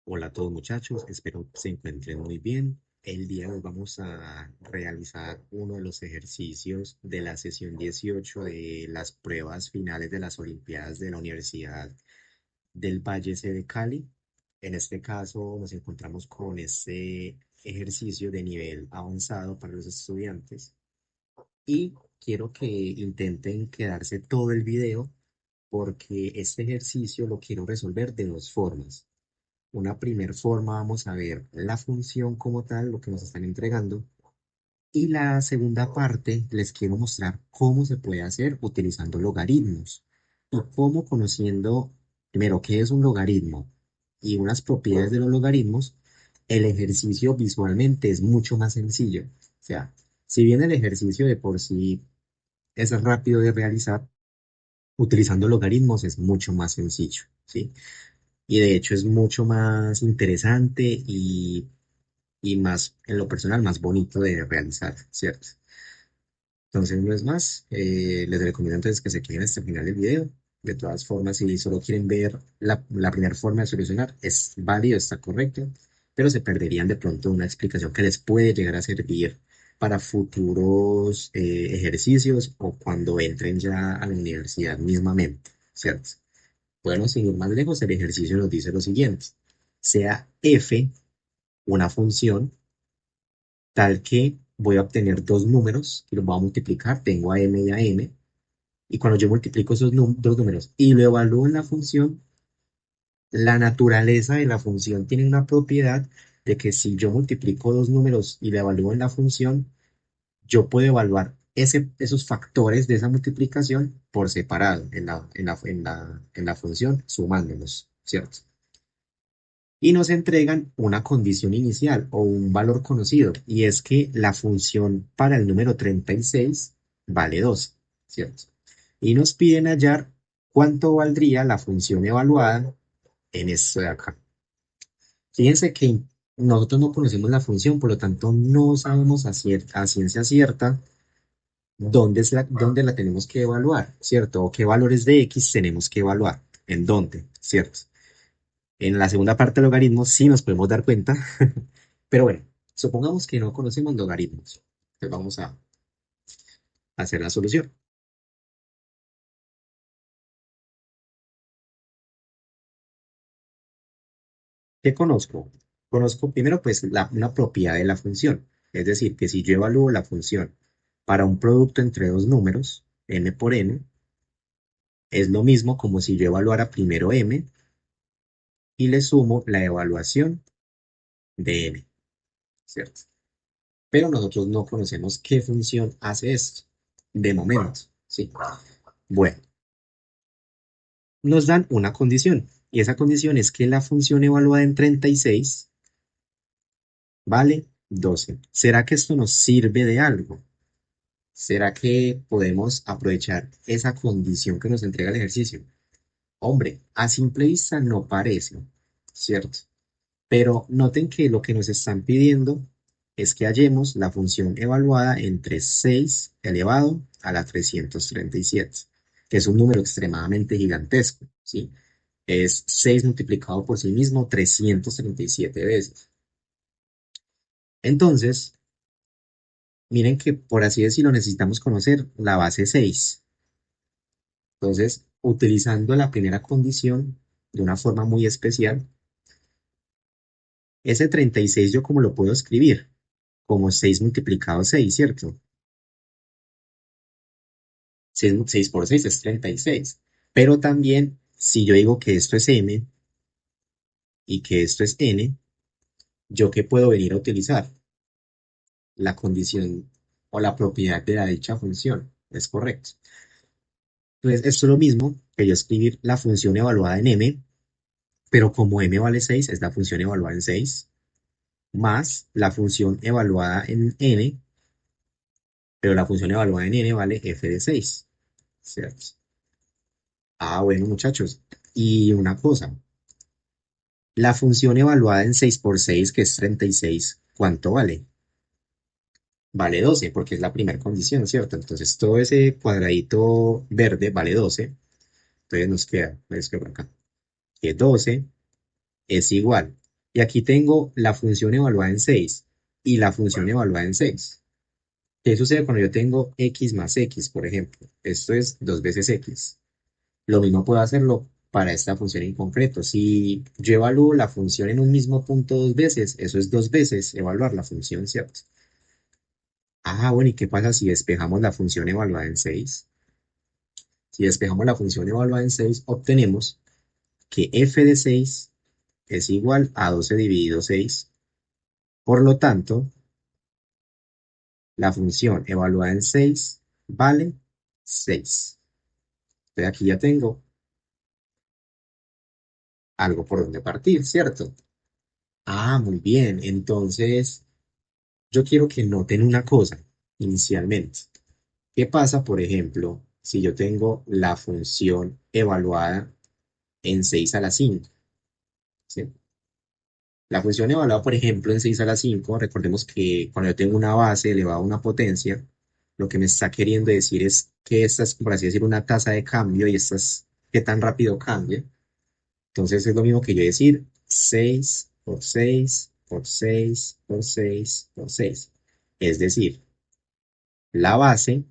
Hola a todos muchachos, espero que se encuentren muy bien. El día de hoy vamos a realizar uno de los ejercicios de la sesión 18 de las pruebas finales de las Olimpiadas de la Universidad del Valle C de Cali. En este caso nos encontramos con este ejercicio de nivel avanzado para los estudiantes y quiero que intenten quedarse todo el video porque este ejercicio lo quiero resolver de dos formas. Una primera forma vamos a ver la función como tal, lo que nos están entregando. Y la segunda parte les quiero mostrar cómo se puede hacer utilizando logaritmos. Y cómo conociendo primero qué es un logaritmo y unas propiedades de los logaritmos, el ejercicio visualmente es mucho más sencillo. O sea, si bien el ejercicio de por sí es rápido de realizar, utilizando logaritmos es mucho más sencillo, ¿sí? Y de hecho es mucho más interesante y más, en lo personal, más bonito de realizar, ¿cierto? Entonces, no es más, les recomiendo entonces que se queden hasta el final del video. De todas formas, si solo quieren ver la primera forma de solucionar, es válido, está correcto, pero se perderían de pronto una explicación que les puede llegar a servir para futuros ejercicios o cuando entren ya a la universidad mismamente, ¿cierto? Bueno, sin ir más lejos, el ejercicio nos dice lo siguiente. Sea f una función tal que voy a obtener dos números y los voy a multiplicar, tengo a m y a n, y cuando yo multiplico esos dos números y lo evalúo en la función, la naturaleza de la función tiene una propiedad de que si yo multiplico dos números y lo evalúo en la función, yo puedo evaluar esos factores de esa multiplicación por separado en la función, sumándolos, ¿cierto? Y nos entregan una condición inicial o un valor conocido, y es que la función para el número 36 vale 2, ¿cierto? Y nos piden hallar cuánto valdría la función evaluada en esto de acá. Fíjense que nosotros no conocemos la función, por lo tanto no sabemos a ciencia cierta dónde la tenemos que evaluar, ¿cierto? O qué valores de x tenemos que evaluar, en dónde, ¿cierto? En la segunda parte de logaritmos sí nos podemos dar cuenta, pero bueno, supongamos que no conocemos logaritmos. Entonces vamos a hacer la solución. ¿Qué conozco? Conozco primero pues una propiedad de la función. Es decir, que si yo evalúo la función para un producto entre dos números, m por n, es lo mismo como si yo evaluara primero m y le sumo la evaluación de n, ¿cierto? Pero nosotros no conocemos qué función hace esto, de momento, ¿sí? Bueno, nos dan una condición, y esa condición es que la función evaluada en 36 vale 12. ¿Será que esto nos sirve de algo? ¿Será que podemos aprovechar esa condición que nos entrega el ejercicio? Hombre, a simple vista no parece, ¿cierto? Pero noten que lo que nos están pidiendo es que hallemos la función evaluada entre 6 elevado a la 337, que es un número extremadamente gigantesco, ¿sí? Es 6 multiplicado por sí mismo 337 veces. Entonces, miren que por así decirlo necesitamos conocer la base 6. Entonces, utilizando la primera condición de una forma muy especial, ese 36 yo como lo puedo escribir, como 6 multiplicado 6, ¿cierto? 6 por 6 es 36. Pero también, si yo digo que esto es m y que esto es n, ¿yo qué puedo venir a utilizar? La condición o la propiedad de la dicha función. Es correcto. Entonces, esto es lo mismo que yo escribir la función evaluada en m, pero como m vale 6, es la función evaluada en 6, más la función evaluada en n, pero la función evaluada en n vale f de 6, ¿cierto? Ah, bueno, muchachos. Y una cosa, la función evaluada en 6 por 6, que es 36, ¿cuánto vale? Vale 12, porque es la primera condición, ¿cierto? Entonces todo ese cuadradito verde vale 12. Entonces nos queda por acá, que 12 es igual. Y aquí tengo la función evaluada en 6 y la función evaluada en 6. ¿Qué sucede cuando yo tengo x más x, por ejemplo? Esto es 2 veces x. Lo mismo puedo hacerlo para esta función en concreto. Si yo evalúo la función en un mismo punto 2 veces, eso es 2 veces evaluar la función, ¿cierto? Ah, bueno, ¿y qué pasa si despejamos la función evaluada en 6? Si despejamos la función evaluada en 6, obtenemos que f de 6 es igual a 12 dividido 6. Por lo tanto, la función evaluada en 6 vale 6. Entonces aquí ya tengo algo por donde partir, ¿cierto? Ah, muy bien. Entonces, yo quiero que noten una cosa inicialmente. ¿Qué pasa, por ejemplo, si yo tengo la función evaluada en 6 a la 5? ¿Sí? La función evaluada, por ejemplo, en 6 a la 5, recordemos que cuando yo tengo una base elevada a una potencia, lo que me está queriendo decir es que esta es, por así decir, una tasa de cambio y esta es qué tan rápido cambia. Entonces es lo mismo que yo decir 6 por 6 por 6 por 6 por 6. Es decir, la base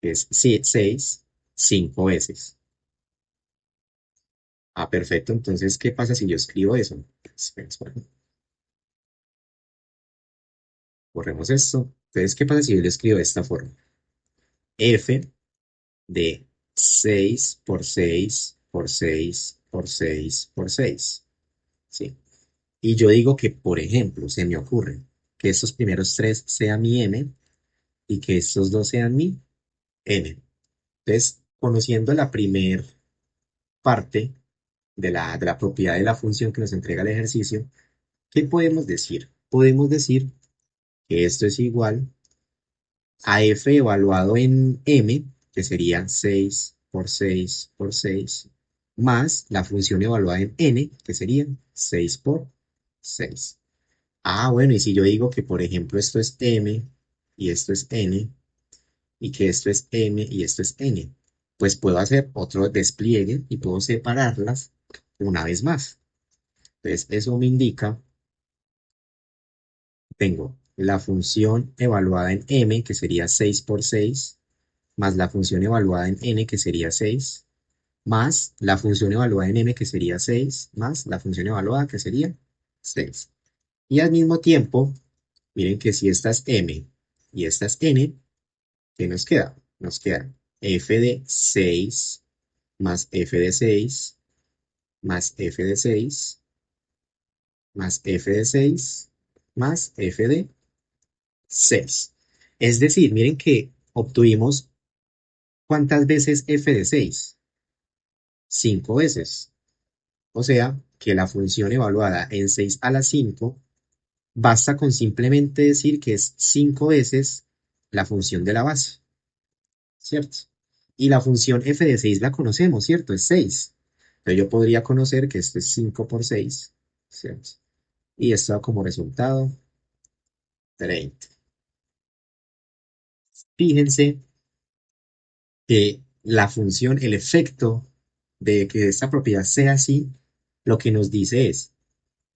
es 6 5 veces. Ah, perfecto. Entonces, ¿qué pasa si yo escribo eso? Espera, espera. Borremos esto. Entonces, ¿qué pasa si yo lo escribo de esta forma? F de 6 por 6 por 6 por 6 por 6. ¿Sí? Y yo digo que, por ejemplo, se me ocurre que estos primeros tres sean mi m y que estos dos sean mi n. Entonces, conociendo la primer parte de la propiedad de la función que nos entrega el ejercicio, ¿qué podemos decir? Podemos decir que esto es igual a f evaluado en m, que sería 6 por 6 por 6, más la función evaluada en n, que sería 6 por 6. Ah, bueno, y si yo digo que, por ejemplo, esto es m y esto es n, y que esto es m y esto es n, pues puedo hacer otro despliegue y puedo separarlas una vez más. Entonces, eso me indica, tengo la función evaluada en m, que sería 6 por 6, más la función evaluada en n, que sería 6, más la función evaluada en m, que sería 6, más la función evaluada, que sería 6. Y al mismo tiempo, miren que si esta es m y esta es n, ¿qué nos queda? Nos queda f de 6 más f de 6 más f de 6 más f de 6 más f de 6. Es decir, miren que obtuvimos ¿cuántas veces f de 6? 5 veces. O sea, que la función evaluada en 6 a la 5 basta con simplemente decir que es 5 veces la función de la base, ¿cierto? Y la función f de 6 la conocemos, ¿cierto? Es 6. Entonces yo podría conocer que esto es 5 por 6, ¿cierto? Y esto da como resultado 30. Fíjense que la función, el efecto de que esta propiedad sea así, lo que nos dice es,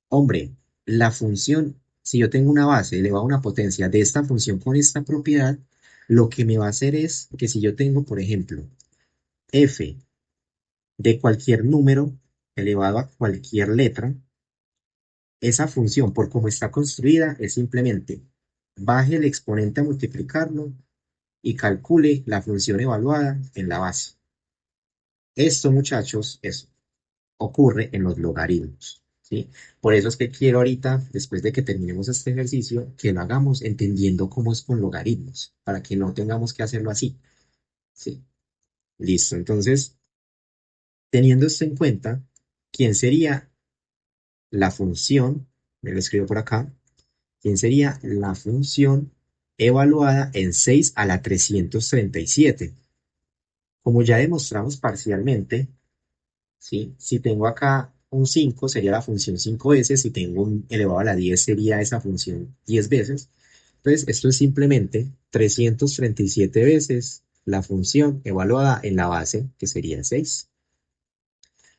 hombre, la función, si yo tengo una base elevada a una potencia de esta función con esta propiedad, lo que me va a hacer es que si yo tengo, por ejemplo, f de cualquier número elevado a cualquier letra, esa función, por cómo está construida, es simplemente baje el exponente a multiplicarlo y calcule la función evaluada en la base. Esto, muchachos, ocurre en los logaritmos, ¿sí? Por eso es que quiero ahorita, después de que terminemos este ejercicio, que lo hagamos entendiendo cómo es con logaritmos, para que no tengamos que hacerlo así, ¿sí? Listo, entonces, teniendo esto en cuenta, ¿quién sería la función? Me lo escribo por acá. ¿Quién sería la función evaluada en 6 a la 337? Como ya demostramos parcialmente, ¿sí? Si tengo acá un 5 sería la función 5 veces, si tengo un elevado a la 10 sería esa función 10 veces. Entonces, esto es simplemente 337 veces la función evaluada en la base, que sería 6.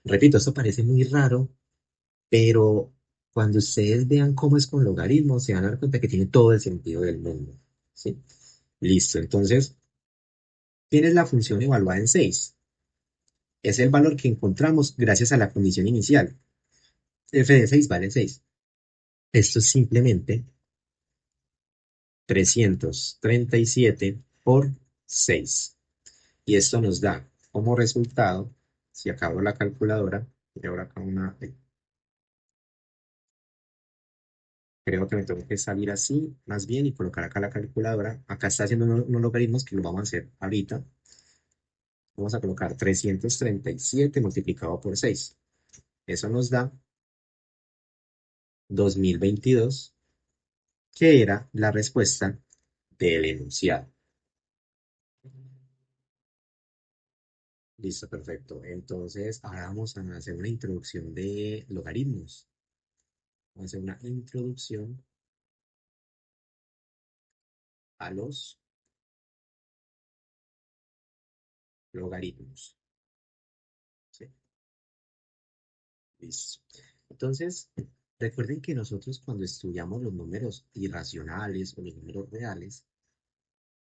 Repito, esto parece muy raro, Pero cuando ustedes vean cómo es con logaritmos, se van a dar cuenta que tiene todo el sentido del mundo. ¿Sí? Listo, entonces, tienes la función evaluada en 6. Es el valor que encontramos gracias a la condición inicial. F de 6 vale 6. Esto es simplemente 337 por 6. Y esto nos da como resultado, si acabo la calculadora, y ahora acá creo que me tengo que salir así, más bien, y colocar acá la calculadora. Acá está haciendo unos logaritmos que lo vamos a hacer ahorita. Vamos a colocar 337 multiplicado por 6. Eso nos da 2022, que era la respuesta del enunciado. Listo, perfecto. Entonces, ahora vamos a hacer una introducción de logaritmos. Vamos a hacer una introducción a los logaritmos. ¿Sí? Listo. Entonces, recuerden que nosotros cuando estudiamos los números irracionales o los números reales,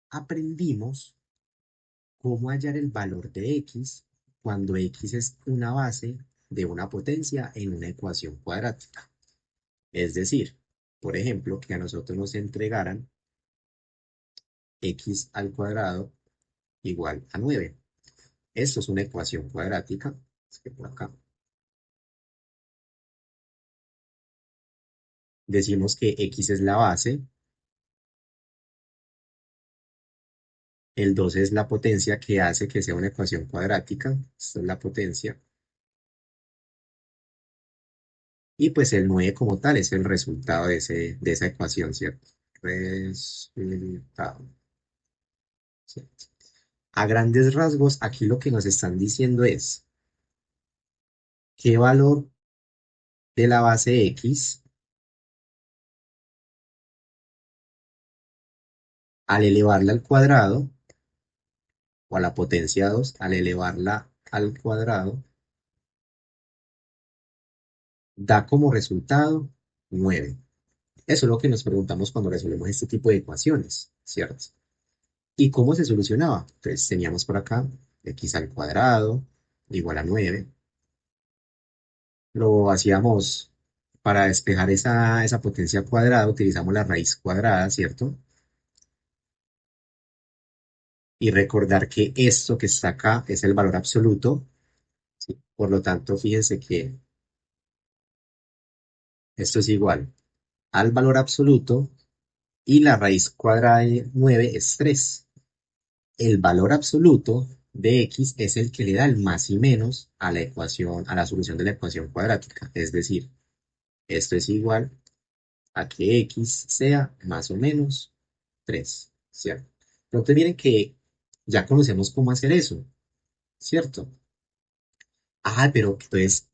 aprendimos cómo hallar el valor de x cuando x es una base de una potencia en una ecuación cuadrática. Es decir, por ejemplo, que a nosotros nos entregaran x al cuadrado igual a 9. Esto es una ecuación cuadrática. Es que por acá decimos que x es la base, el 2 es la potencia que hace que sea una ecuación cuadrática. Esta es la potencia. Y pues el 9 como tal es el resultado de esa ecuación, ¿cierto? Resultado. ¿Cierto? A grandes rasgos, aquí lo que nos están diciendo es qué valor de la base x al elevarla al cuadrado, o a la potencia 2, al elevarla al cuadrado, da como resultado 9. Eso es lo que nos preguntamos cuando resolvemos este tipo de ecuaciones, ¿cierto? ¿Y cómo se solucionaba? Entonces teníamos por acá x al cuadrado igual a 9. Lo hacíamos para despejar esa potencia cuadrada, utilizamos la raíz cuadrada, ¿cierto? Y recordar que esto que está acá es el valor absoluto, ¿sí? Por lo tanto, fíjense que esto es igual al valor absoluto y la raíz cuadrada de 9 es 3. El valor absoluto de x es el que le da el más y menos a la ecuación, a la solución de la ecuación cuadrática. Es decir, esto es igual a que x sea más o menos 3, ¿cierto? Entonces miren que ya conocemos cómo hacer eso, ¿cierto? Ah, pero entonces,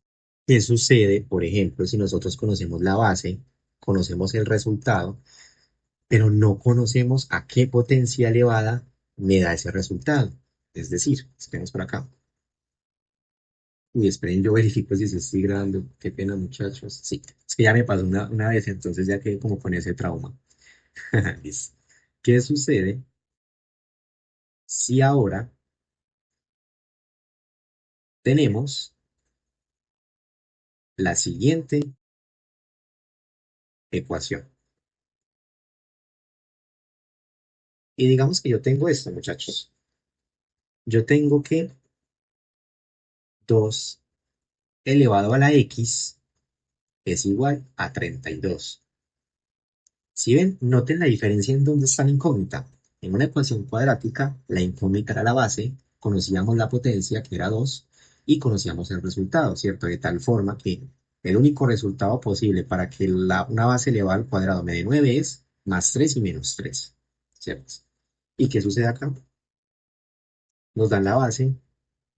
¿qué sucede, por ejemplo, si nosotros conocemos la base, conocemos el resultado, pero no conocemos a qué potencia elevada me da ese resultado? Es decir, esperemos por acá. Uy, esperen, yo verifico si se estoy grabando. Qué pena, muchachos. Sí, es que ya me pasó una vez, entonces ya quedé como con ese trauma. Listo. ¿Qué sucede si ahora tenemos la siguiente ecuación? Y digamos que yo tengo esto, muchachos. Yo tengo que 2 elevado a la x es igual a 32. Si ven, noten la diferencia en dónde está la incógnita. En una ecuación cuadrática, la incógnita era la base, conocíamos la potencia, que era 2, y conocíamos el resultado, ¿cierto? De tal forma que el único resultado posible para que una base elevada al cuadrado me dé 9 es más 3 y menos 3, ¿cierto? ¿Y qué sucede acá? Nos dan la base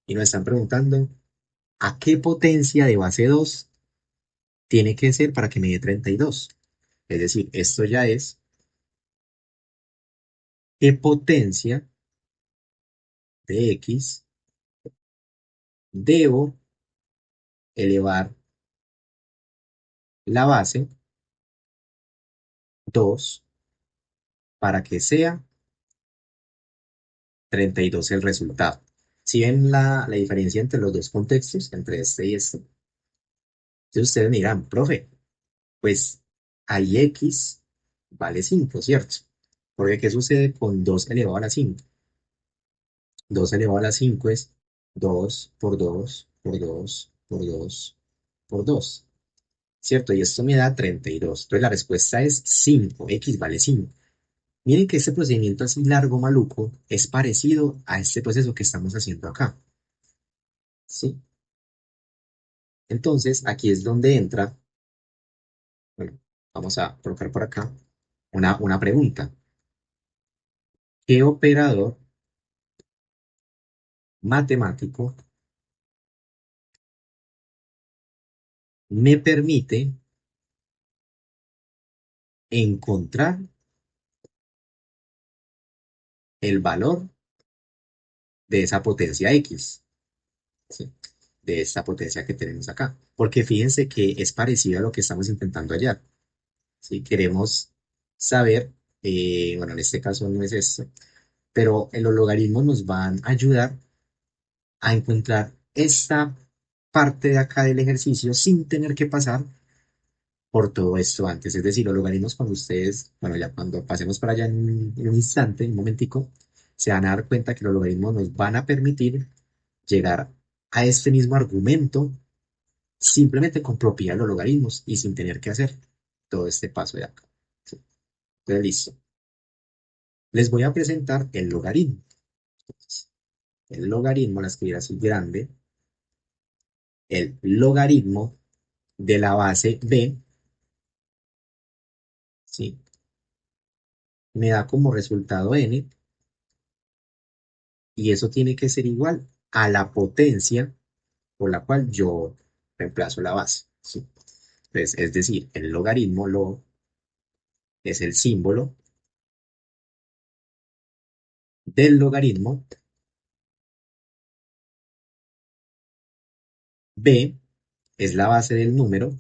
y nos están preguntando a qué potencia de base 2 tiene que ser para que me dé 32. Es decir, esto ya es qué potencia de x debo elevar la base 2 para que sea 32 el resultado. Si ven la diferencia entre los dos contextos, entre este y este, entonces ustedes me dirán, profe, pues ahí x vale 5, ¿cierto? Porque ¿qué sucede con 2 elevado a la 5? 2 elevado a la 5 es 2 por 2 por 2 por 2 por 2, ¿cierto? Y esto me da 32. Entonces la respuesta es 5, x vale 5. Miren que este procedimiento así largo, maluco, es parecido a este proceso que estamos haciendo acá, ¿sí? Entonces, aquí es donde entra, bueno, vamos a colocar por acá una pregunta. ¿Qué operador matemático me permite encontrar el valor de esa potencia x, ¿sí? De esta potencia que tenemos acá? Porque fíjense que es parecido a lo que estamos intentando hallar. Si queremos saber, bueno, en este caso no es esto, pero los logaritmos nos van a ayudar a encontrar esta parte de acá del ejercicio sin tener que pasar por todo esto antes. Es decir, los logaritmos cuando ustedes, bueno, ya cuando pasemos para allá en un instante, en un momentico, se van a dar cuenta que los logaritmos nos van a permitir llegar a este mismo argumento simplemente con propiedad de los logaritmos y sin tener que hacer todo este paso de acá. ¿Sí? Entonces, listo. Les voy a presentar el logaritmo. Entonces, el logaritmo, la escribir así grande, el logaritmo de la base b, ¿sí? Me da como resultado n, y eso tiene que ser igual a la potencia por la cual yo reemplazo la base, ¿sí? Entonces, es decir, el logaritmo es el símbolo del logaritmo, b es la base del número,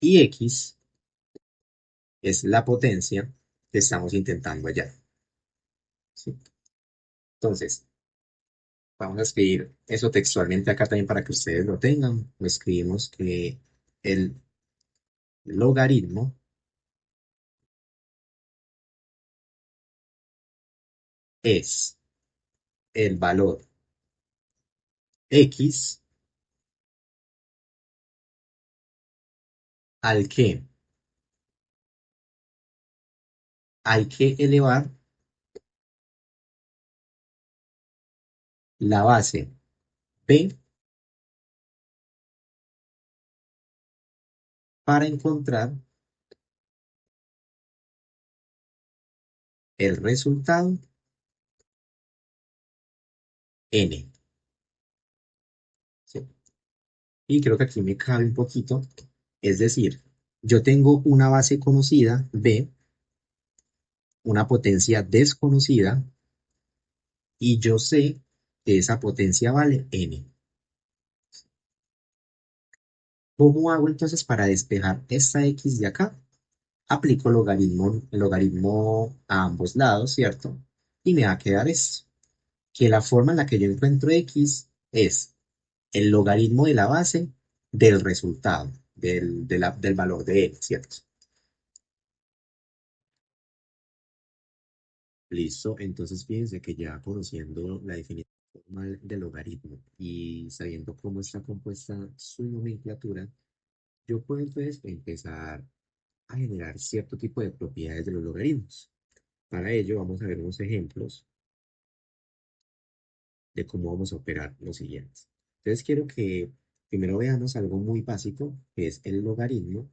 y x es la potencia que estamos intentando hallar, ¿sí? Entonces, vamos a escribir eso textualmente acá también para que ustedes lo tengan. Lo escribimos que el logaritmo es el valor x al que hay que elevar la base p para encontrar el resultado n, ¿sí? Y creo que aquí me cabe un poquito, es decir, yo tengo una base conocida, b, una potencia desconocida, y yo sé que esa potencia vale n. ¿Cómo hago entonces para despejar esta x de acá? Aplico logaritmo a ambos lados, ¿cierto? Y me va a quedar esto, que la forma en la que yo encuentro x es el logaritmo de la base del resultado, del valor de n, ¿cierto? Listo, entonces fíjense que ya conociendo la definición formal del logaritmo y sabiendo cómo está compuesta su nomenclatura, yo puedo entonces empezar a generar cierto tipo de propiedades de los logaritmos. Para ello vamos a ver unos ejemplos de cómo vamos a operar los siguientes. Entonces quiero que primero veamos algo muy básico, que es el logaritmo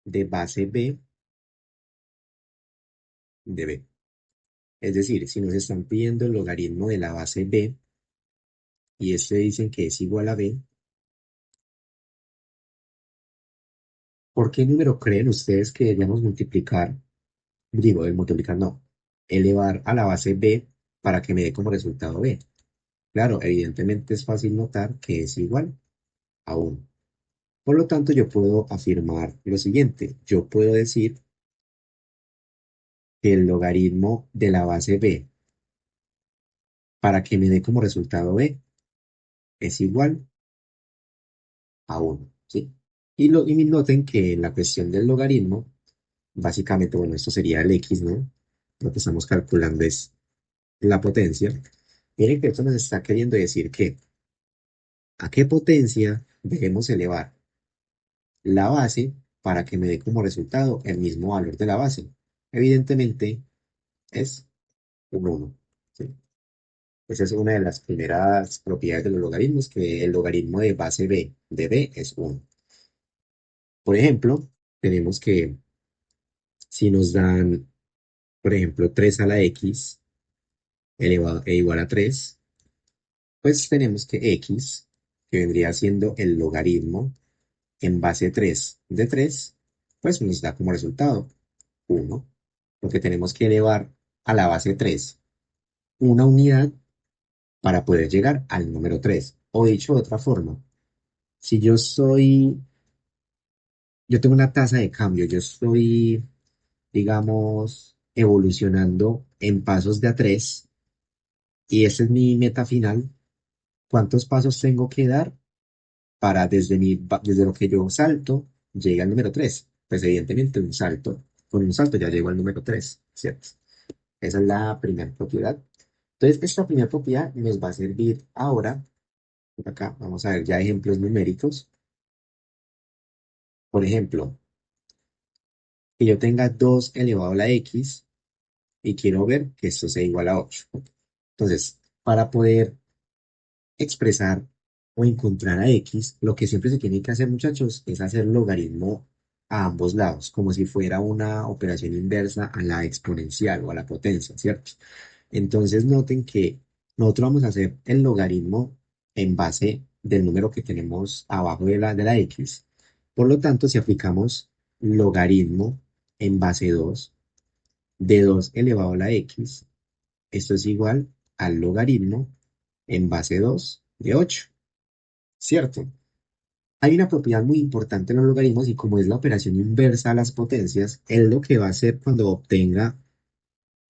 de base b de b. Es decir, si nos están pidiendo el logaritmo de la base b y este dicen que es igual a b, ¿por qué número creen ustedes que deberíamos multiplicar? Digo, de multiplicar no. elevar a la base b para que me dé como resultado b. Claro, evidentemente es fácil notar que es igual a 1. Por lo tanto, yo puedo afirmar lo siguiente. Yo puedo decir que el logaritmo de la base b para que me dé como resultado b es igual a 1, ¿sí? Y noten que en la cuestión del logaritmo, básicamente, bueno, esto sería el x, ¿no? Lo que estamos calculando es la potencia. Miren que esto nos está queriendo decir que a qué potencia debemos elevar la base para que me dé como resultado el mismo valor de la base. Evidentemente es un 1, ¿sí? Esa es una de las primeras propiedades de los logaritmos, que el logaritmo de base b de b es 1. Por ejemplo, tenemos que si nos dan, por ejemplo, 3 a la x elevado e igual a 3, pues tenemos que x, que vendría siendo el logaritmo en base 3 de 3, pues nos da como resultado 1, porque tenemos que elevar a la base 3 una unidad para poder llegar al número 3. O dicho de otra forma, si yo tengo una tasa de cambio, yo estoy, digamos, evolucionando en pasos de a 3 y esa es mi meta final, ¿cuántos pasos tengo que dar para desde lo que yo salto llegue al número 3? Pues evidentemente con un salto ya llego al número 3, ¿cierto? Esa es la primera propiedad. Entonces, esta primera propiedad nos va a servir ahora. Por acá vamos a ver ya ejemplos numéricos. Por ejemplo, que yo tenga 2 elevado a la x y quiero ver que esto sea igual a 8. Entonces, para poder expresar o encontrar a x, lo que siempre se tiene que hacer, muchachos, es hacer logaritmo a ambos lados, como si fuera una operación inversa a la exponencial o a la potencia, ¿cierto? Entonces, noten que nosotros vamos a hacer el logaritmo en base del número que tenemos abajo de la x. Por lo tanto, si aplicamos logaritmo en base 2 de 2 elevado a la x, esto es igual al logaritmo en base 2 de 8. ¿Cierto? Hay una propiedad muy importante en los logaritmos y como es la operación inversa a las potencias, él lo que va a hacer cuando obtenga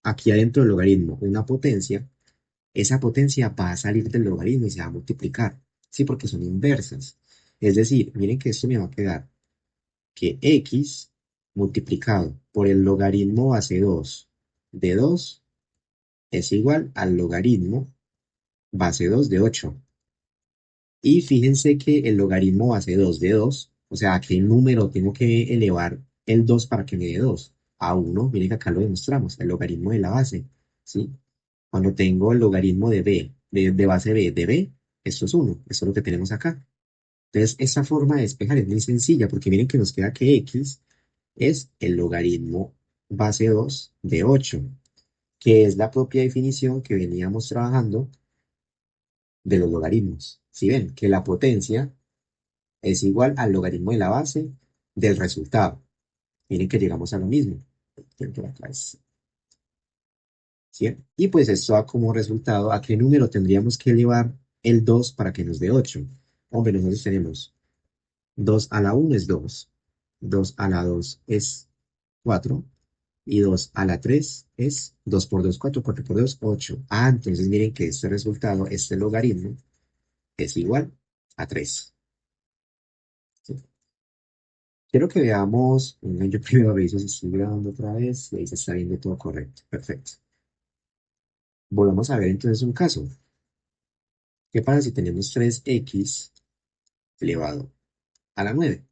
aquí adentro del logaritmo una potencia, esa potencia va a salir del logaritmo y se va a multiplicar, ¿sí? Porque son inversas. Es decir, miren que esto me va a quedar que x multiplicado por el logaritmo base 2 de 2 es igual al logaritmo base 2 de 8. Y fíjense que el logaritmo base 2 de 2, o sea, ¿a qué número tengo que elevar el 2 para que me dé 2? A 1, miren que acá lo demostramos, el logaritmo de la base, ¿sí? Cuando tengo el logaritmo de b, de base b, de b, esto es 1, esto es lo que tenemos acá. Entonces, esa forma de despejar es muy sencilla, porque miren que nos queda que x es el logaritmo base 2 de 8, que es la propia definición que veníamos trabajando de los logaritmos. Si ven que la potencia es igual al logaritmo de la base del resultado. Miren que llegamos a lo mismo. Por acá ¿sí? Y pues esto da como resultado a qué número tendríamos que elevar el 2 para que nos dé 8. Hombre, nosotros tenemos 2 a la 1 es 2, 2 a la 2 es 4 y 2 a la 3 es 2 por 2 4 4 por 2 8. Ah, entonces miren que este resultado, este logaritmo, es igual a 3. ¿Sí? Quiero que veamos, yo primero reviso si estoy grabando otra vez y ahí se está viendo todo correcto. Perfecto. Volvamos a ver entonces un caso. ¿Qué pasa si tenemos 3x elevado a la 9?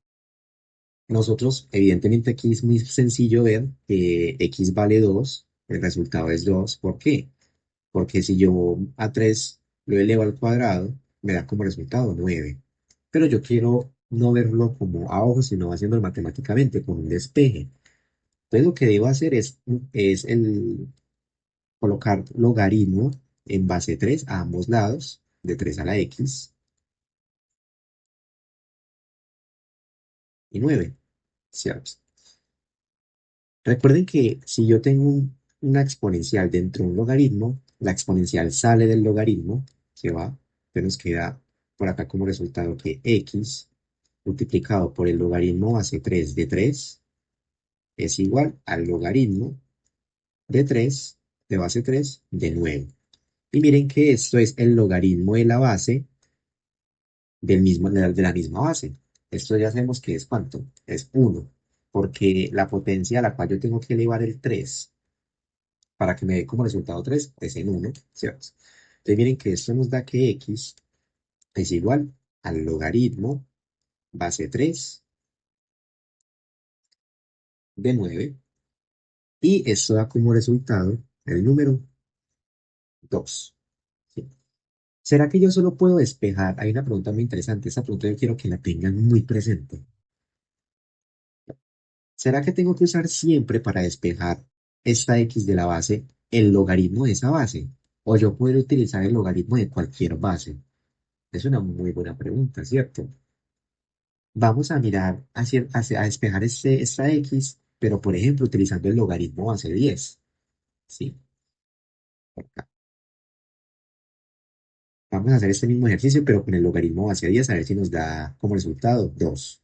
Nosotros, evidentemente aquí es muy sencillo ver que x vale 2, el resultado es 2. ¿Por qué? Porque si yo a 3 lo elevo al cuadrado, me da como resultado 9. Pero yo quiero no verlo como a ojo, sino haciéndolo matemáticamente, con un despeje. Entonces lo que debo hacer es colocar logaritmo en base 3 a ambos lados, de 3 a la x y 9, ¿cierto? Recuerden que si yo tengo una exponencial dentro de un logaritmo, la exponencial sale del logaritmo, se va, entonces nos queda por acá como resultado que x multiplicado por el logaritmo base 3 de 3 es igual al logaritmo de 3 de base 3 de 9. Y miren que esto es el logaritmo de la base de la misma base. Esto ya sabemos que es cuánto, es 1, porque la potencia a la cual yo tengo que elevar el 3 para que me dé como resultado 3 es en 1, ¿cierto? Entonces miren que esto nos da que x es igual al logaritmo base 3 de 9 y esto da como resultado el número 2. ¿Sí? ¿Será que yo solo puedo despejar? Hay una pregunta muy interesante, esta pregunta yo quiero que la tengan muy presente. ¿Será que tengo que usar siempre para despejar esta x de la base el logaritmo de esa base? ¿O yo puedo utilizar el logaritmo de cualquier base? Es una muy buena pregunta, ¿cierto? Vamos a mirar a despejar esta x, pero por ejemplo utilizando el logaritmo base 10. ¿Sí? Vamos a hacer este mismo ejercicio, pero con el logaritmo base 10, a ver si nos da como resultado 2.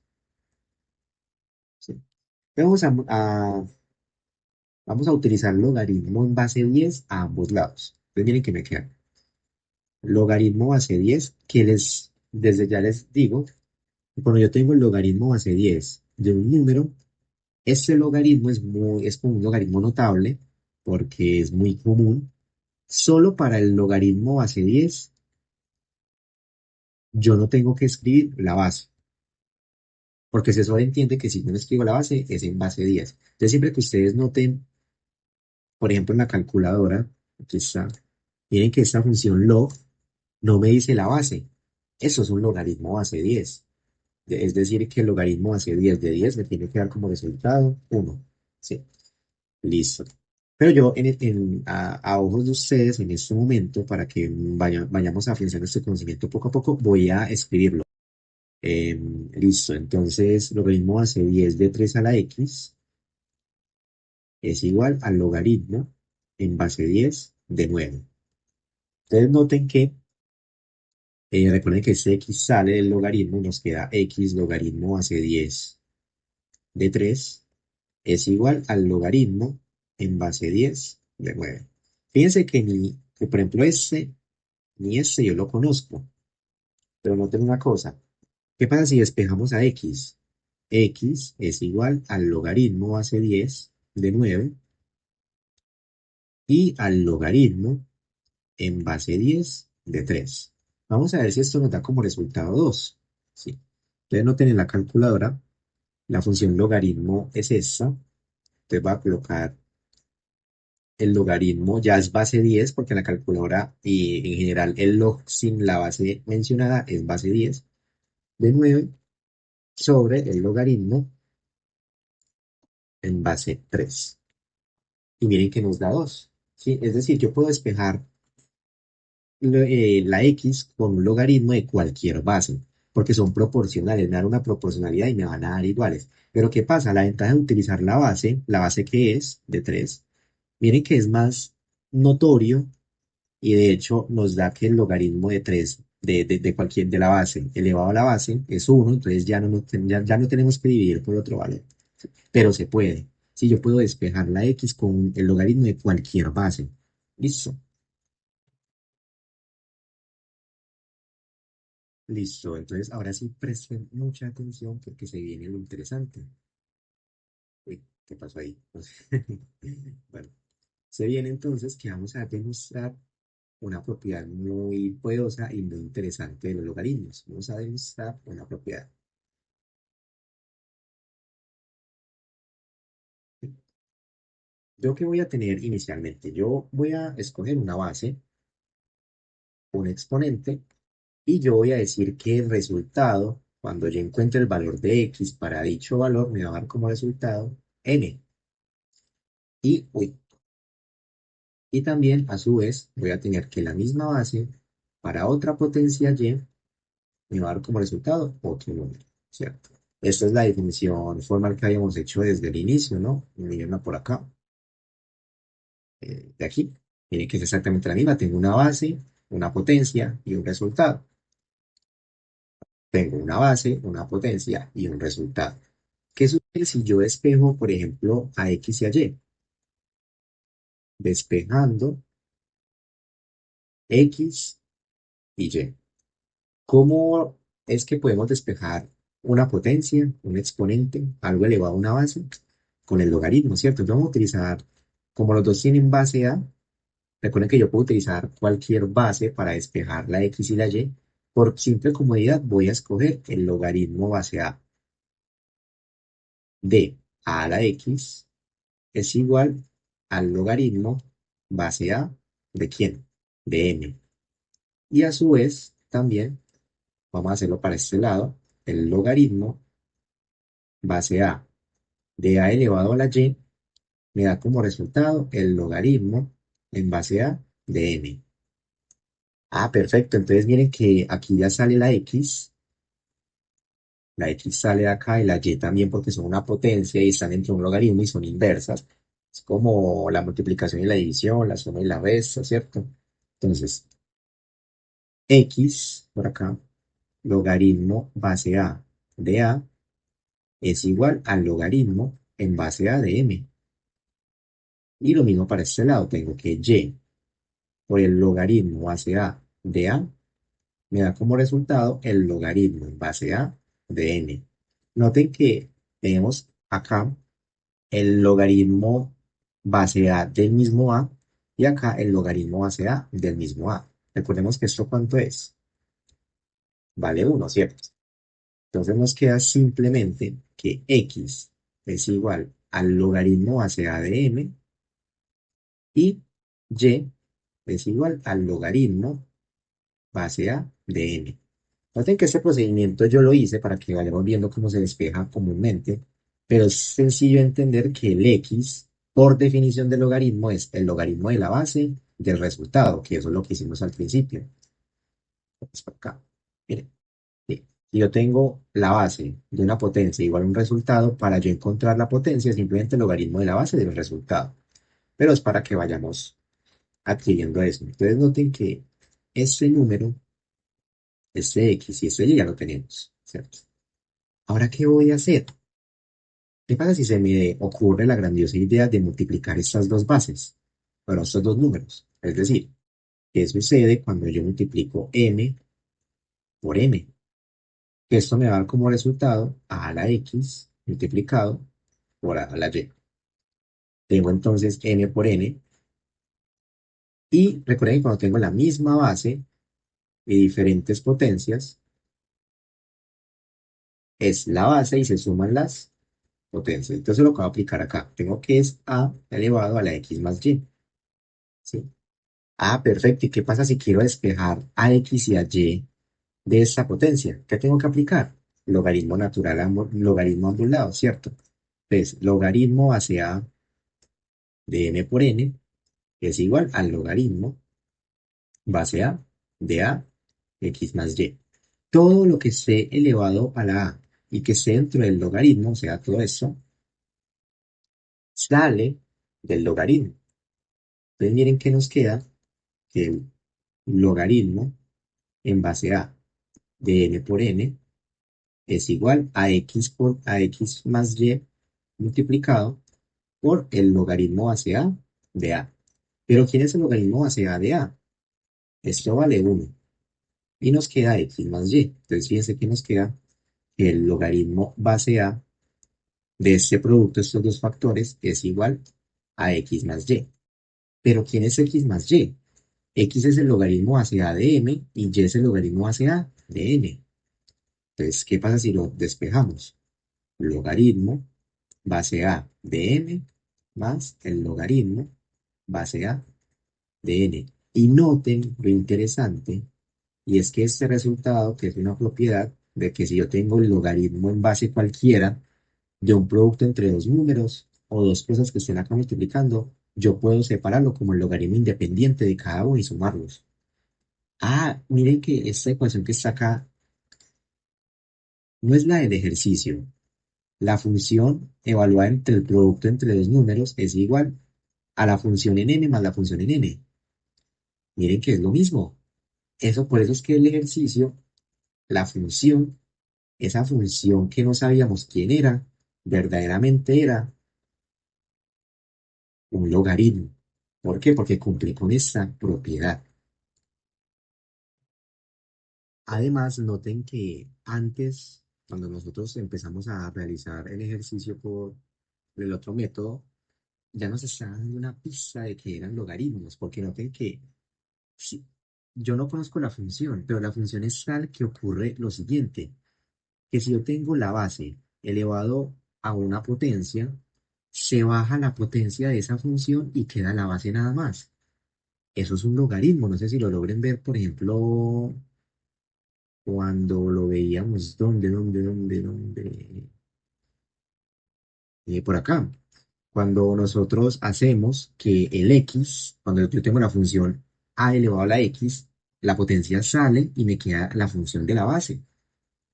¿Sí? Vamos a utilizar logaritmo en base 10 a ambos lados. Entonces miren que me queda logaritmo base 10, que desde ya les digo, cuando yo tengo el logaritmo base 10 de un número, este logaritmo es como un logaritmo notable, porque es muy común. Solo para el logaritmo base 10, yo no tengo que escribir la base, porque se sobreentiende que si yo no escribo la base, es en base 10. Entonces, siempre que ustedes noten, por ejemplo, en la calculadora, aquí está, miren que esta función log no me dice la base. Eso es un logaritmo base 10. Es decir, que el logaritmo base 10 de 10 me tiene que dar como resultado 1. Sí, listo. Pero yo, a ojos de ustedes, en este momento, para que vayamos afianzando este conocimiento poco a poco, voy a escribirlo. Listo, entonces, logaritmo base 10 de 3 a la x es igual al logaritmo en base 10 de 9. Entonces, noten que, recuerden que este x sale del logaritmo y nos queda x logaritmo base 10 de 3 es igual al logaritmo en base 10 de 9. Fíjense que por ejemplo ni este yo lo conozco, pero noten una cosa. ¿Qué pasa si despejamos a x? X es igual al logaritmo base 10 de 9 y al logaritmo en base 10 de 3. Vamos a ver si esto nos da como resultado 2. ¿Sí? Entonces noten en la calculadora, la función logaritmo es esta. Entonces voy a colocar el logaritmo, ya es base 10 porque en la calculadora y en general el log sin la base mencionada es base 10 de 9 sobre el logaritmo en base 3. Y miren que nos da 2. ¿Sí? Es decir, yo puedo despejar la x con un logaritmo de cualquier base, porque son proporcionales, me dan una proporcionalidad y me van a dar iguales. Pero ¿qué pasa? La ventaja de utilizar la base que es de 3, miren que es más notorio y de hecho nos da que el logaritmo de 3 de la base elevado a la base es 1, entonces ya no tenemos que dividir por otro valor, pero se puede. Si yo puedo despejar la x con el logaritmo de cualquier base. Listo. Listo, entonces ahora sí presten mucha atención porque se viene lo interesante. Uy, ¿qué pasó ahí? Bueno, se viene entonces que vamos a demostrar una propiedad muy poderosa y muy interesante de los logaritmos. Vamos a demostrar una propiedad. ¿Yo qué voy a tener inicialmente? Yo voy a escoger una base, un exponente, y yo voy a decir que el resultado, cuando yo encuentre el valor de x para dicho valor, me va a dar como resultado n. Y también, a su vez, voy a tener que la misma base para otra potencia y me va a dar como resultado otro número, ¿cierto? Esta es la definición formal que habíamos hecho desde el inicio, ¿no? Mirenla por acá. de aquí. Miren que es exactamente la misma. Tengo una base, una potencia y un resultado. Tengo una base, una potencia y un resultado. ¿Qué sucede si yo despejo, por ejemplo, a X y a Y? Despejando X y Y. ¿Cómo es que podemos despejar una potencia, un exponente, algo elevado a una base, con el logaritmo, ¿cierto? Entonces vamos a utilizar, como los dos tienen base A, recuerden que yo puedo utilizar cualquier base para despejar la X y la Y. Por simple comodidad voy a escoger el logaritmo base A de A a la X es igual al logaritmo base A de ¿quién? De M. Y a su vez, también, vamos a hacerlo para este lado, el logaritmo base A de A elevado a la Y me da como resultado el logaritmo en base A de M. Ah, perfecto. Entonces miren que aquí ya sale la X sale de acá y la Y también porque son una potencia y están dentro de un logaritmo y son inversas. Es como la multiplicación y la división, la suma y la resta, ¿cierto? Entonces, X por acá, logaritmo base A de A es igual al logaritmo en base A de M. Y lo mismo para este lado, tengo que Y por el logaritmo base A de A me da como resultado el logaritmo en base A de N. Noten que tenemos acá el logaritmo base A del mismo A y acá el logaritmo base A del mismo A. Recordemos que esto ¿cuánto es? Vale 1, ¿cierto? Entonces nos queda simplemente que X es igual al logaritmo base A de M y Y es igual al logaritmo base A de N. Noten que este procedimiento yo lo hice para que vayamos viendo cómo se despeja comúnmente, pero es sencillo entender que el X, por definición de logaritmo, es el logaritmo de la base del resultado, que eso es lo que hicimos al principio. Vamos por acá. Miren, si yo tengo la base de una potencia igual a un resultado, para yo encontrar la potencia, simplemente el logaritmo de la base del resultado. Pero es para que vayamos adquiriendo eso. Entonces noten que este número, este X y este Y ya lo tenemos, ¿cierto? Ahora, ¿qué voy a hacer? ¿Qué pasa si se me ocurre la grandiosa idea de multiplicar estas dos bases? Bueno, estos dos números. Es decir, ¿qué sucede cuando yo multiplico m por m? Que esto me va a dar como resultado a la x multiplicado por a la y. Tengo entonces m por n. Y recuerden que cuando tengo la misma base y diferentes potencias, es la base y se suman las potencias. Entonces lo que voy a aplicar acá, tengo que es a elevado a la x más y. ¿Sí? Ah, perfecto. ¿Y qué pasa si quiero despejar a X y a Y de esta potencia? ¿Qué tengo que aplicar? Logaritmo natural, logaritmo a ambos lados, ¿cierto? Entonces, logaritmo hacia A de n por n es igual al logaritmo base A de A X más Y. Todo lo que esté elevado a la A y que esté dentro del logaritmo, o sea, todo eso, sale del logaritmo. Entonces, miren que nos queda que el logaritmo en base A de n por n es igual a x más y multiplicado por el logaritmo base A de A. Pero ¿quién es el logaritmo base A de A? Esto vale 1 y nos queda x más y. Entonces fíjense que nos queda que el logaritmo base A de este producto, estos dos factores, es igual a x más y. Pero ¿quién es x más y? X es el logaritmo base A de m y y es el logaritmo base A de n. Entonces, ¿qué pasa si lo despejamos? Logaritmo base A de n más el logaritmo base A de n. Y noten lo interesante, y es que este resultado, que es una propiedad de que si yo tengo el logaritmo en base cualquiera de un producto entre dos números o dos cosas que estén acá multiplicando, yo puedo separarlo como el logaritmo independiente de cada uno y sumarlos. Ah, miren que esta ecuación que está acá no es la del ejercicio. La función evaluada entre el producto entre dos números es igual a la función en n más la función en n. Miren que es lo mismo. Eso, por eso es que el ejercicio, la función, esa función que no sabíamos quién era, verdaderamente era un logaritmo. ¿Por qué? Porque cumple con esta propiedad. Además, noten que antes, cuando nosotros empezamos a realizar el ejercicio por el otro método, ya nos está dando una pista de que eran logaritmos, porque noten que si, yo no conozco la función, pero la función es tal que ocurre lo siguiente, que si yo tengo la base elevado a una potencia, se baja la potencia de esa función y queda la base nada más. Eso es un logaritmo, no sé si lo logren ver, por ejemplo, cuando lo veíamos, ¿dónde? Por acá. Cuando nosotros hacemos que el x, cuando yo tengo la función a elevado a la x, la potencia sale y me queda la función de la base.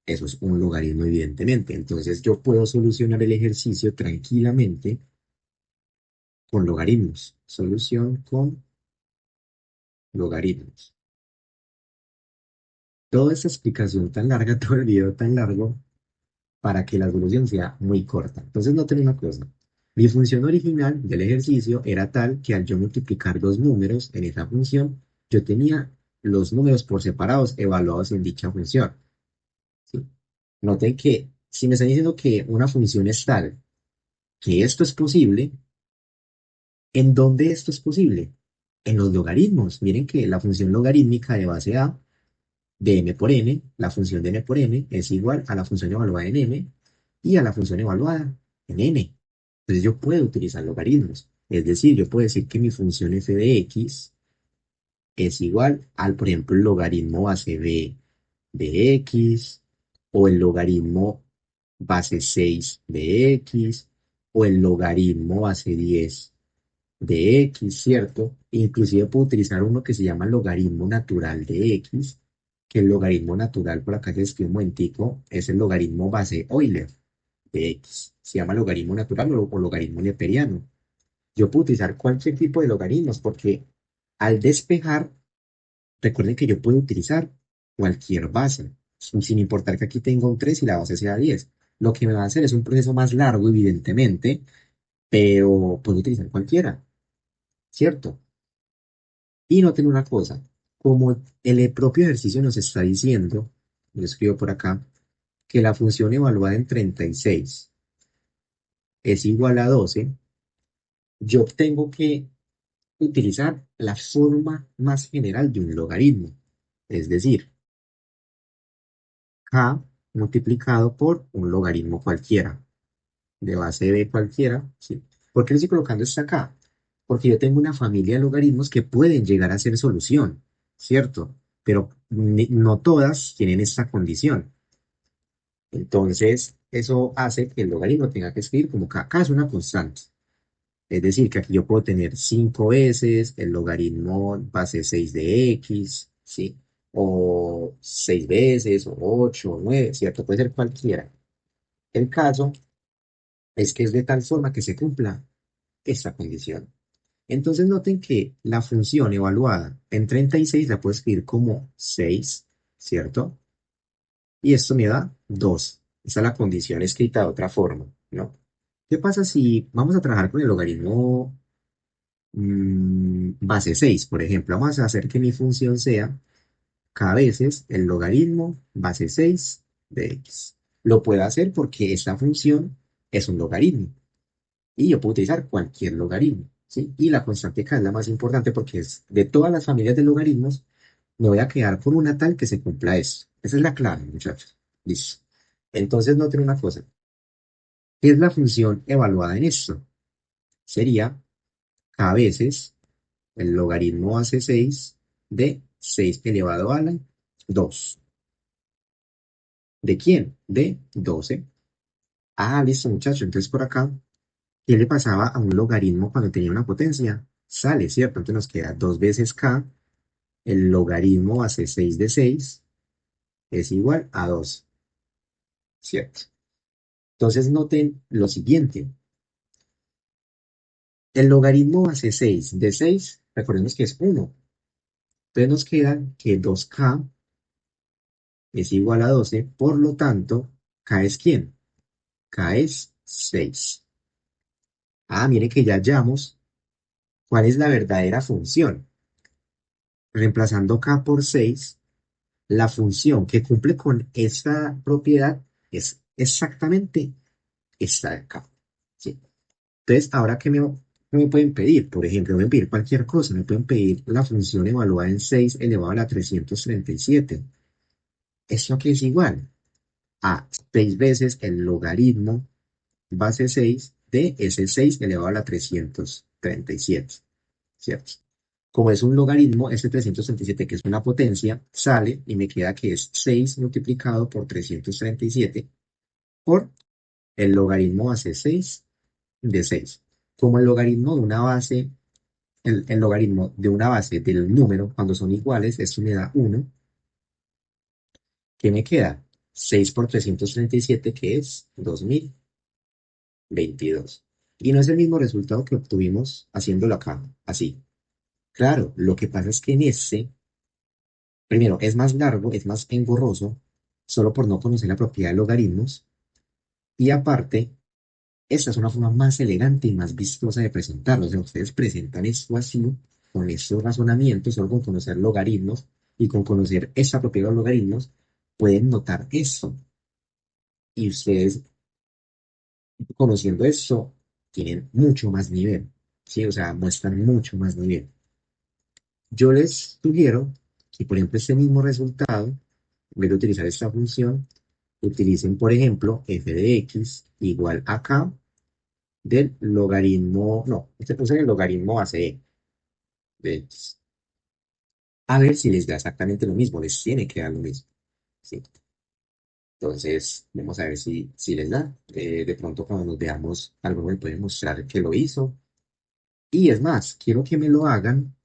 Eso es un logaritmo, evidentemente. Entonces yo puedo solucionar el ejercicio tranquilamente con logaritmos. Solución con logaritmos. Toda esta explicación tan larga, todo el video tan largo, para que la solución sea muy corta. Entonces noten una cosa. Mi función original del ejercicio era tal que al yo multiplicar dos números en esa función, yo tenía los números por separados evaluados en dicha función. ¿Sí? Noten que si me están diciendo que una función es tal que esto es posible, ¿en dónde esto es posible? En los logaritmos. Miren que la función logarítmica de base A de m por n, la función de m por n es igual a la función evaluada en m y a la función evaluada en n. Entonces yo puedo utilizar logaritmos. Es decir, yo puedo decir que mi función f de x es igual al, por ejemplo, el logaritmo base b de x, o el logaritmo base 6 de x, o el logaritmo base 10 de x, ¿cierto? Inclusive puedo utilizar uno que se llama logaritmo natural de x, que el logaritmo natural, por acá se escribe un momentico, es el logaritmo base Euler de x. Se llama logaritmo natural o logaritmo neperiano. Yo puedo utilizar cualquier tipo de logaritmos porque al despejar, recuerden que yo puedo utilizar cualquier base, sin importar que aquí tenga un 3 y la base sea 10. Lo que me va a hacer es un proceso más largo, evidentemente, pero puedo utilizar cualquiera, ¿cierto? Y noten una cosa, como el propio ejercicio nos está diciendo, lo escribo por acá, que la función evaluada en 36 es igual a 12, yo tengo que utilizar la forma más general de un logaritmo, es decir, k multiplicado por un logaritmo cualquiera, de base b cualquiera, ¿sí? ¿Por qué le estoy colocando esta acá? Porque yo tengo una familia de logaritmos que pueden llegar a ser solución, ¿cierto? Pero no todas tienen esta condición. Entonces, eso hace que el logaritmo tenga que escribir como k es una constante. Es decir, que aquí yo puedo tener 5 veces el logaritmo base 6 de x, ¿sí? O 6 veces, o 8 o 9, ¿cierto? Puede ser cualquiera. El caso es que es de tal forma que se cumpla esta condición. Entonces noten que la función evaluada en 36 la puedo escribir como 6, ¿cierto? Y esto me da 2. Esta es la condición escrita de otra forma, ¿no? ¿Qué pasa si vamos a trabajar con el logaritmo base 6, por ejemplo? Vamos a hacer que mi función sea k veces el logaritmo base 6 de x. Lo puedo hacer porque esta función es un logaritmo y yo puedo utilizar cualquier logaritmo, ¿sí? Y la constante k es la más importante porque es de todas las familias de logaritmos, me voy a quedar con una tal que se cumpla esto. Esa es la clave, muchachos. Listo. Entonces, noten una cosa. ¿Qué es la función evaluada en esto? Sería k veces el logaritmo base 6 de 6 elevado a la 2. ¿De quién? De 12. Ah, listo, muchachos. Entonces, por acá, ¿qué le pasaba a un logaritmo cuando tenía una potencia? Sale, ¿cierto? Entonces nos queda 2 veces k, el logaritmo base 6 de 6 es igual a 2, ¿cierto? Entonces noten lo siguiente. El logaritmo base 6 de 6, recordemos que es 1. Entonces nos queda que 2k es igual a 12, por lo tanto, k es ¿quién? K es 6. Ah, mire que ya hallamos cuál es la verdadera función. Reemplazando k por 6, la función que cumple con esta propiedad es exactamente esta de acá. ¿Sí? Entonces, ahora ¿qué me pueden pedir? Por ejemplo, me pueden pedir cualquier cosa. Me pueden pedir la función evaluada en 6 elevado a la 337. ¿Eso qué es igual? A 6 veces el logaritmo base 6 de ese 6 elevado a la 337. ¿Cierto? Como es un logaritmo, ese 337, que es una potencia, sale y me queda que es 6 multiplicado por 337 por el logaritmo base 6 de 6. Como el logaritmo de una base, el logaritmo de una base del número, cuando son iguales, esto me da 1. ¿Qué me queda? 6 por 337, que es 2022. Y no es el mismo resultado que obtuvimos haciéndolo acá, así. Claro, lo que pasa es que en este, primero, es más largo, es más engorroso, solo por no conocer la propiedad de logaritmos. Y aparte, esta es una forma más elegante y más vistosa de presentarlo. O sea, ustedes presentan esto así, con estos razonamientos, solo con conocer logaritmos y con conocer esta propiedad de los logaritmos, pueden notar esto. Y ustedes, conociendo esto, tienen mucho más nivel. ¿Sí? O sea, muestran mucho más nivel. Yo les sugiero que, por ejemplo, este mismo resultado, en vez de utilizar esta función, utilicen, por ejemplo, f de x igual a k del logaritmo, no, este puse el logaritmo base de x. A ver si les da exactamente lo mismo, les tiene que dar lo mismo. ¿Sí? Entonces, vamos a ver si les da. De pronto, cuando nos veamos, alguno me puede mostrar que lo hizo. Y es más, quiero que me lo hagan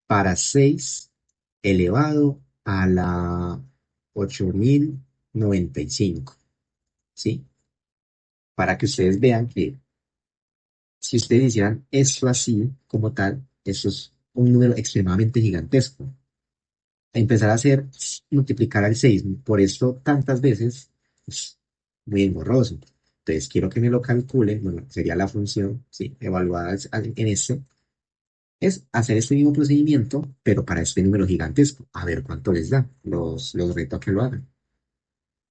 para 6 elevado a la 8095. ¿Sí? Para que ustedes vean que si ustedes hicieran esto así, como tal, eso es un número extremadamente gigantesco. Empezar a hacer multiplicar al 6 por esto tantas veces es muy engorroso. Entonces, quiero que me lo calculen, bueno, sería la función, ¿sí? Evaluada en este, es hacer este mismo procedimiento, pero para este número gigantesco, a ver cuánto les da. Los reto a que lo hagan.